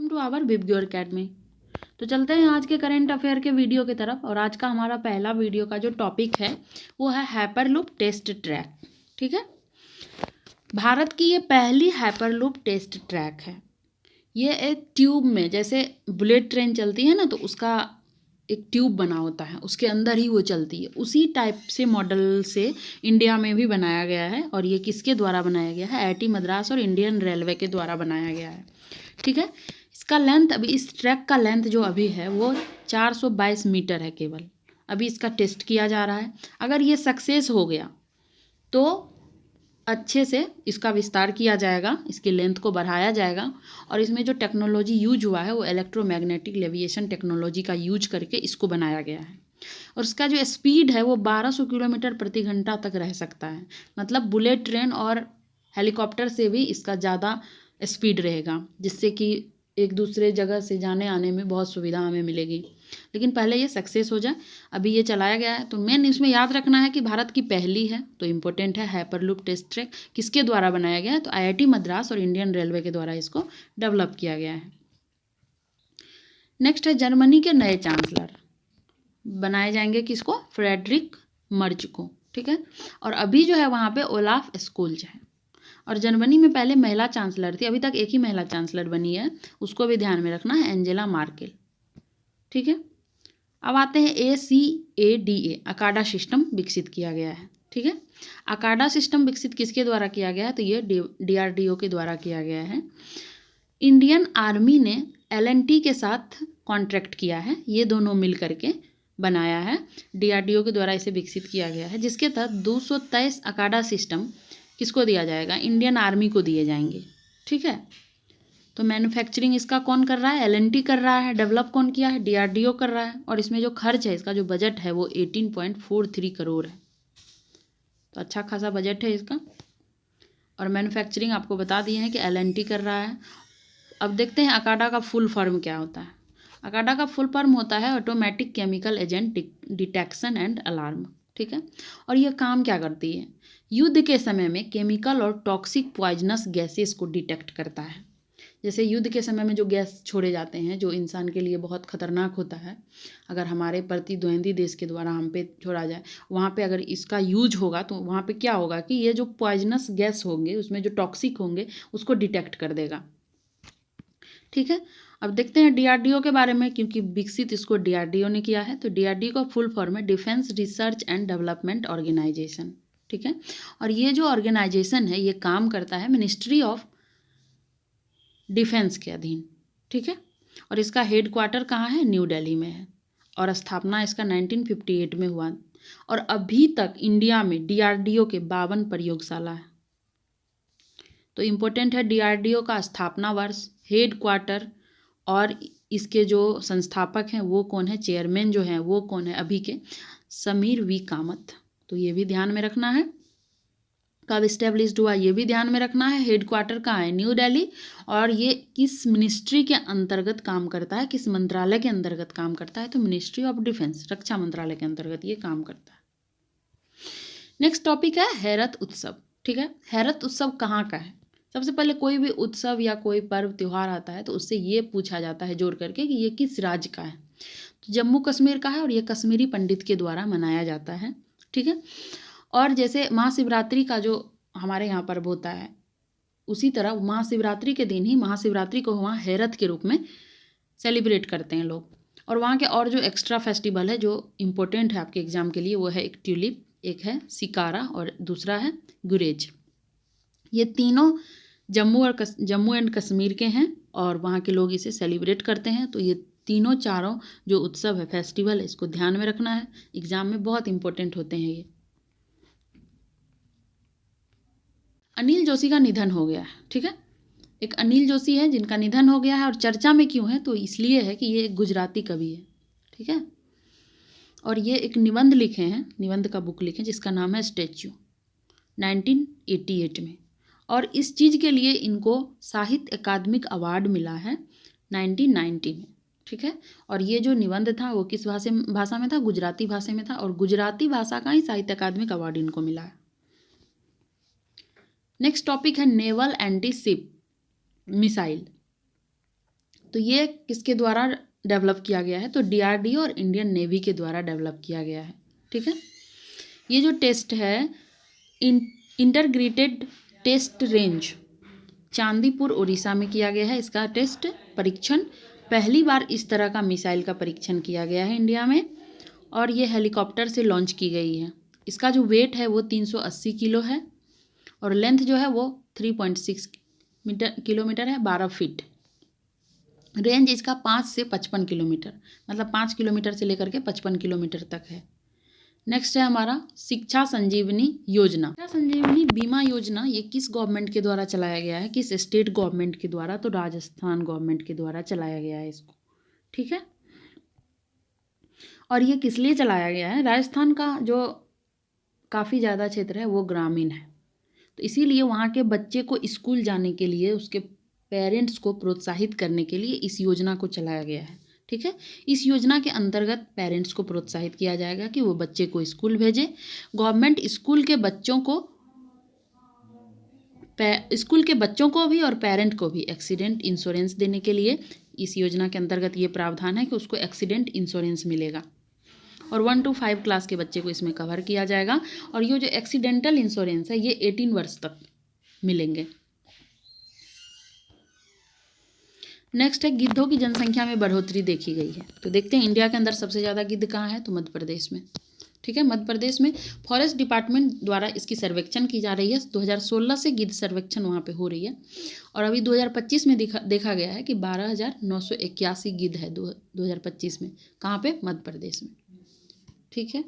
Welcome to our Bibgyo academy. तो चलते हैं आज के करंट अफेयर के वीडियो की तरफ। और आज का हमारा पहला वीडियो का जो टॉपिक है वो है हाइपरलूप टेस्ट ट्रैक। ठीक है, भारत की ये पहली हाइपरलूप टेस्ट ट्रैक है। ये एक ट्यूब में, जैसे बुलेट ट्रेन चलती है ना, तो उसका एक ट्यूब बना होता है, उसके अंदर ही वो चलती है। उसी टाइप से मॉडल से इंडिया में भी बनाया गया है। और ये किसके द्वारा बनाया गया है? IIT मद्रास और इंडियन रेलवे के द्वारा बनाया गया है। ठीक है, इसका लेंथ, अभी इस ट्रैक का लेंथ जो अभी है वो 422 मीटर है केवल। अभी इसका टेस्ट किया जा रहा है। अगर ये सक्सेस हो गया तो अच्छे से इसका विस्तार किया जाएगा, इसकी लेंथ को बढ़ाया जाएगा। और इसमें जो टेक्नोलॉजी यूज हुआ है वो इलेक्ट्रोमैग्नेटिक लेविएशन टेक्नोलॉजी का यूज करके इसको बनाया गया है। और इसका जो स्पीड है वो 1200 किलोमीटर प्रति घंटा तक रह सकता है। मतलब बुलेट ट्रेन और हेलीकॉप्टर से भी इसका ज़्यादा स्पीड रहेगा, जिससे कि एक दूसरे जगह से जाने आने में बहुत सुविधा हमें मिलेगी। लेकिन पहले ये सक्सेस हो जाए। अभी ये चलाया गया है, तो मेन इसमें याद रखना है कि भारत की पहली है, तो इम्पोर्टेंट है। हाइपरलूप टेस्ट ट्रैक किसके द्वारा बनाया गया है? तो IIT मद्रास और इंडियन रेलवे के द्वारा इसको डेवलप किया गया है। नेक्स्ट है जर्मनी के नए चांसलर बनाए जाएंगे किसको? फ्रेडरिक मर्ज को। ठीक है, और अभी जो है वहाँ पे ओलाफ स्कोल्ज है। और जर्मनी में पहले महिला चांसलर थी, अभी तक एक ही महिला चांसलर बनी है, उसको भी ध्यान में रखना है, एंजेला मार्केल। ठीक है, अब आते हैं ACADA, अकाडा सिस्टम विकसित किया गया है। ठीक है, अकाडा सिस्टम विकसित किसके द्वारा किया गया है? तो ये DRDO के द्वारा किया गया है। इंडियन आर्मी ने LNT के साथ कॉन्ट्रैक्ट किया है, ये दोनों मिल करके बनाया है। DRDO के द्वारा इसे विकसित किया गया है, जिसके तहत 223 अकाडा सिस्टम किसको दिया जाएगा? इंडियन आर्मी को दिए जाएंगे। ठीक है, तो मैन्युफैक्चरिंग इसका कौन कर रहा है? LNT कर रहा है। डेवलप कौन किया है? DRDO कर रहा है। और इसमें जो खर्च है, इसका जो बजट है वो 18.43 करोड़ है। तो अच्छा खासा बजट है इसका। और मैन्युफैक्चरिंग आपको बता दिए हैं कि LNT कर रहा है। अब देखते हैं अकाडा का फुल फॉर्म क्या होता है। अकाडा का फुल फॉर्म होता है automatic chemical agent detection and alarm. ठीक है, और ये काम क्या करती है? युद्ध के समय में केमिकल और टॉक्सिक पॉइजनस गैसेस को डिटेक्ट करता है। जैसे युद्ध के समय में जो गैस छोड़े जाते हैं, जो इंसान के लिए बहुत खतरनाक होता है, अगर हमारे प्रतिद्वंदी देश के द्वारा हम पे छोड़ा जाए, वहाँ पे अगर इसका यूज होगा तो वहाँ पे क्या होगा कि ये जो पॉइजनस गैस होंगे, उसमें जो टॉक्सिक होंगे, उसको डिटेक्ट कर देगा। ठीक है, अब देखते हैं DRDO के बारे में, क्योंकि विकसित इसको DRDO ने किया है। तो DRDO का फुल फॉर्म है defence research and development organisation. ठीक है, और ये जो ऑर्गेनाइजेशन है ये काम करता है मिनिस्ट्री ऑफ डिफेंस के अधीन। ठीक है, और इसका हेड क्वार्टर कहाँ है? न्यू दिल्ली में है। और स्थापना इसका 1958 में हुआ। और अभी तक इंडिया में DRDO के 52 प्रयोगशाला है। तो इम्पोर्टेंट है DRDO का स्थापना वर्ष, हेड क्वार्टर, और इसके जो संस्थापक हैं वो कौन है, चेयरमैन जो हैं वो कौन है अभी के? समीर V कामत। तो ये भी ध्यान में रखना है। कब इस्टेब्लिश्ड हुआ ये भी ध्यान में रखना है। हेड क्वार्टर कहाँ है? न्यू दिल्ली। और ये किस मिनिस्ट्री के अंतर्गत काम करता है? किस मंत्रालय के अंतर्गत काम करता है? तो मिनिस्ट्री ऑफ डिफेंस, रक्षा मंत्रालय के अंतर्गत ये काम करता है। नेक्स्ट टॉपिक है हैरत उत्सव। ठीक है, हैरत उत्सव कहाँ का है? सबसे पहले कोई भी उत्सव या कोई पर्व त्यौहार आता है तो उससे ये पूछा जाता है जोड़ करके कि ये किस राज्य का है। तो जम्मू कश्मीर का है, और ये कश्मीरी पंडित के द्वारा मनाया जाता है। ठीक है, और जैसे महाशिवरात्रि का जो हमारे यहाँ पर्व होता है, उसी तरह महाशिवरात्रि के दिन ही, महाशिवरात्रि को वहाँ हैरत के रूप में सेलिब्रेट करते हैं लोग। और वहाँ के और जो एक्स्ट्रा फेस्टिवल है जो इम्पोर्टेंट है आपके एग्जाम के लिए, वो है एक ट्यूलिप, एक है सिकारा, और दूसरा है गुरेज। ये तीनों जम्मू एंड कश्मीर के हैं, और वहाँ के लोग इसे सेलिब्रेट करते हैं। तो ये तीनों चारों जो उत्सव है, फेस्टिवल है, इसको ध्यान में रखना है, एग्जाम में बहुत इंपॉर्टेंट होते हैं ये। अनिल जोशी का निधन हो गया है। ठीक है, एक अनिल जोशी है जिनका निधन हो गया है। और चर्चा में क्यों है? तो इसलिए है कि ये एक गुजराती कवि है। ठीक है, और ये एक निबंध लिखे हैं, निबंध का बुक लिखे जिसका नाम है स्टैच्यू, 1988 में। और इस चीज़ के लिए इनको साहित्य अकादमिक अवार्ड मिला है 1990 में। ठीक है, और ये जो निबंध था वो किस भाषा में था? गुजराती भाषा में था। और गुजराती भाषा का ही साहित्य अकादमिक अवार्ड इनको मिला है। नेक्स्ट टॉपिक है नेवल एंटी शिप मिसाइल। तो ये किसके द्वारा डेवलप किया गया है? तो DRDO और इंडियन नेवी के द्वारा डेवलप किया गया है। ठीक है, ये जो टेस्ट है integrated test range Chandipur Orissa में किया गया है। इसका टेस्ट परीक्षण पहली बार इस तरह का मिसाइल का परीक्षण किया गया है इंडिया में, और ये हेलीकॉप्टर से लॉन्च की गई है। इसका जो वेट है वो 380 किलो है और लेंथ जो है वो 3.6 किलोमीटर है, 12 फीट। रेंज इसका 5 से 55 किलोमीटर, मतलब 5 किलोमीटर से लेकर के 55 किलोमीटर तक है। नेक्स्ट है हमारा शिक्षा संजीवनी योजना। शिक्षा संजीवनी बीमा योजना ये किस गवर्नमेंट के द्वारा चलाया गया है? किस स्टेट गवर्नमेंट के द्वारा? तो राजस्थान गवर्नमेंट के द्वारा चलाया गया है इसको। ठीक है, और ये किस लिए चलाया गया है? राजस्थान का जो काफ़ी ज़्यादा क्षेत्र है वो ग्रामीण है, तो इसीलिए वहाँ के बच्चे को स्कूल जाने के लिए उसके पेरेंट्स को प्रोत्साहित करने के लिए इस योजना को चलाया गया है। ठीक है, इस योजना के अंतर्गत पेरेंट्स को प्रोत्साहित किया जाएगा कि वो बच्चे को स्कूल भेजे। गवर्नमेंट स्कूल के बच्चों को भी और पेरेंट को भी एक्सीडेंट इंश्योरेंस देने के लिए इस योजना के अंतर्गत ये प्रावधान है कि उसको एक्सीडेंट इंश्योरेंस मिलेगा, और 1 to 5 क्लास के बच्चे को इसमें कवर किया जाएगा। और ये जो एक्सीडेंटल इंश्योरेंस है ये 18 वर्ष तक मिलेंगे। नेक्स्ट है गिद्धों की जनसंख्या में बढ़ोतरी देखी गई है। तो देखते हैं इंडिया के अंदर सबसे ज़्यादा गिद्ध कहाँ है? तो मध्य प्रदेश में। ठीक है, मध्य प्रदेश में फॉरेस्ट डिपार्टमेंट द्वारा इसकी सर्वेक्षण की जा रही है। 2016 से गिद्ध सर्वेक्षण वहाँ पे हो रही है, और अभी 2025 में देखा गया है कि 12,981 गिद्ध है 2025 में। कहाँ पे? मध्य प्रदेश में। ठीक है,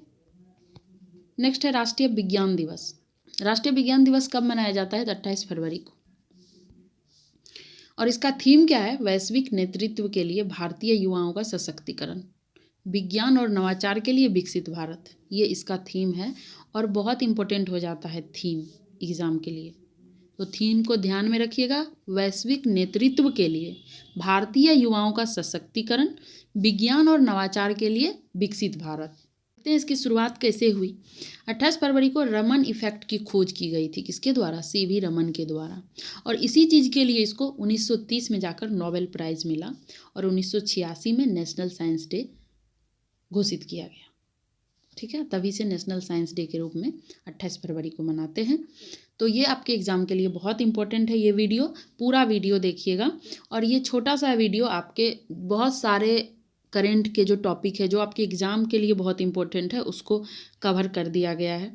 नेक्स्ट है राष्ट्रीय विज्ञान दिवस। राष्ट्रीय विज्ञान दिवस कब मनाया जाता है? तो 28 फरवरी को, और इसका थीम क्या है? वैश्विक नेतृत्व के लिए भारतीय युवाओं का सशक्तिकरण, विज्ञान और नवाचार के लिए विकसित भारत, ये इसका थीम है। और बहुत इंपॉर्टेंट हो जाता है थीम एग्ज़ाम के लिए, तो थीम को ध्यान में रखिएगा। वैश्विक नेतृत्व के लिए भारतीय युवाओं का सशक्तिकरण, विज्ञान और नवाचार के लिए विकसित भारत। देखते हैं इसकी शुरुआत कैसे हुई। 28 फरवरी को रमन इफेक्ट की खोज की गई थी। किसके द्वारा? CV रमन के द्वारा। और इसी चीज़ के लिए इसको 1930 में जाकर नोबेल प्राइज़ मिला, और 1986 में नेशनल साइंस डे घोषित किया गया। ठीक है, तभी से नेशनल साइंस डे के रूप में 28 फरवरी को मनाते हैं। तो ये आपके एग्ज़ाम के लिए बहुत इंपॉर्टेंट है। ये वीडियो, पूरा वीडियो देखिएगा, और ये छोटा सा वीडियो आपके बहुत सारे करेंट के जो टॉपिक है जो आपके एग्ज़ाम के लिए बहुत इंपॉर्टेंट है उसको कवर कर दिया गया है।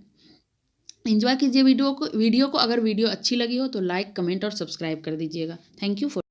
एंजॉय कीजिए वीडियो को। अगर वीडियो अच्छी लगी हो तो लाइक, कमेंट और सब्सक्राइब कर दीजिएगा। Thank you for